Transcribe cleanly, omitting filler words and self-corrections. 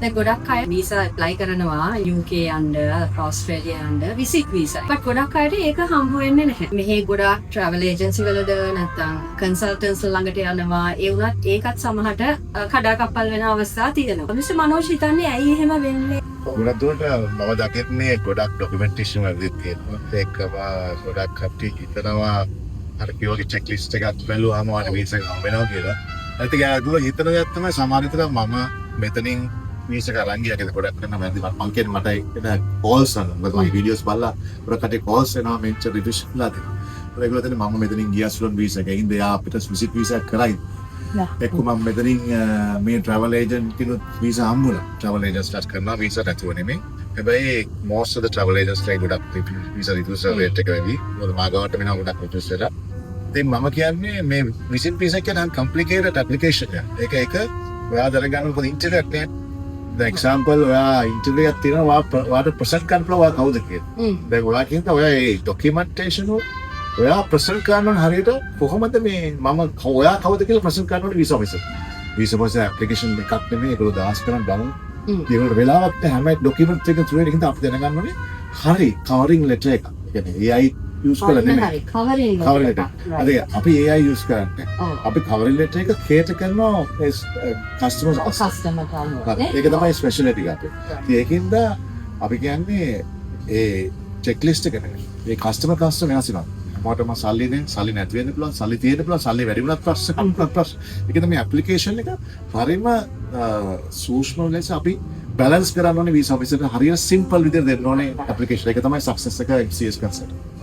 දැන් ගොඩක් අය වීසා ඇප්ලයි කරනවා UK යන්න, ඕස්ට්‍රේලියා යන්න විසිට් වීසා. බට් ගොඩක් අයට ඒක හම්බ වෙන්නේ නැහැ. මෙහි ගොඩක් ට්‍රැවල් ඒජන්සි වලද නැත්නම් කන්සල්ටන්ට්ස් ළඟට යනවා. ඒ වුණත් ඒකත් සමහරට කඩාකප්පල් වෙන අවස්ථා තියෙනවා. මිස්ටර් මනෝජ් හිතන්නේ ඇයි එහෙම වෙන්නේ? ගොඩක් දුරට මම දකින්නේ ගොඩක් ඩොකියුමන්ටේෂන් වලදීත් තියෙනවා. ඒකම ගොඩක් කට්ටිය හිතනවා අර කිව්වගේ චෙක් ලිස්ට් එකක් බැලුවාම වාට වීසා එක හම්බ වෙනවා කියලා. ඒත් ඒක හිතන දේ තමයි සමහර විට මම මෙතනින් වීසා එක අරන් ගියා කියලා ගොඩක් කරනවා. මම කියන්නේ මට එන කෝල්ස් අන්න මොකද මගේ වීඩියෝස් බලලා ගොඩක් කට්ටිය කෝල්ස් එනවා මෙච්චර රිවිෂන් ලා දෙනවා. ඒගොල්ලෝ හිතන්නේ මම මෙතනින් ගියා ස්ටුඩන්ට් වීසා එකකින් ඉතින් එයා අපිට විසිට් වීසා එක කරයි. එක්ක මම මෙතනින් මේ ට්‍රැවල් ඒජන්ට් කෙනෙක් වීසා හම්බුණා. ට්‍රැවල් ඒජන්ට්ස් ලාස් කරනවා වීසා නැතුව නෙමෙයි. හැබැයි most of the travel agents like ගොඩක් වීසා රිෆියුස් රේට් එක වැඩි. මොකද මාගාවට වෙනවා ගොඩක් රිෆියුස් වෙලා. ඉතින් මම කියන්නේ මේ විසිට් වීසා එක නම් complicated application එක. ඒක ඔයා දරගන්න මොකද ඉන්ටර්වියු එකක් නේ. දැන් එක්සැම්පල් ඔයා ඉන්ටර්වියු එකක් තියෙනවා ඔයාට ප්‍රසන්ට් කරන්න පුළුවන් ඔයා කවුද කියලා. දැන් ඔයා කියනවා ඔයා ඒ ડોකියුමන්ටේෂන් ඔයා ප්‍රසන්ට් කරන්න ඕන හරියට කොහොමද මේ මම ඔයා කවුද කියලා ප්‍රසන්ට් කරන්න ඕන visa officer. Visa officer application එකක් නෙමෙයි ඒගොල්ලෝ දාස් කරන් බලමු. ඒගොල්ලෝ වෙලාවක් හැම ડોකියුමන්ට් එක through එකකින් අපි දැනගන්න ඕනේ හරි කවරින් ලෙටර් එකක්. කියන්නේ AI යූස් කරලා නෙමෙයි. කවරින් ලෙටර්. අපි AI යූස් කරන්නේ. අපි කවරින් ලෙටර් එක කේටර් කරනවා කස්ටමර්ස් ඒක තමයි ස්පෙෂලිටි එක. ඉතින් ඒකින්ද අපි කියන්නේ ඒ චෙක් ලිස්ට් එක නෙමෙයි. ඒ කස්ටමර් වෙනස් වෙනවා. මටම සල්ලි නේ සල්ලි නැති වෙන්න පුළුවන් සල්ලි තියෙන්න පුළුවන් සල්ලි වැඩි වුණත් ප්‍රශ්න. ඒක තමයි ඇප්ලිකේෂන් එක හරියම සූක්ෂම ලෙස අපි බැලන්ස් කරන්න ඕනේ වීසා ඔෆිසර්ට හරියට සිම්පල් විදිහට දෙන්න ඕනේ ඇප්ලිකේෂන් එක තමයි සක්සස් එක MCS කන්සෙප්ට්.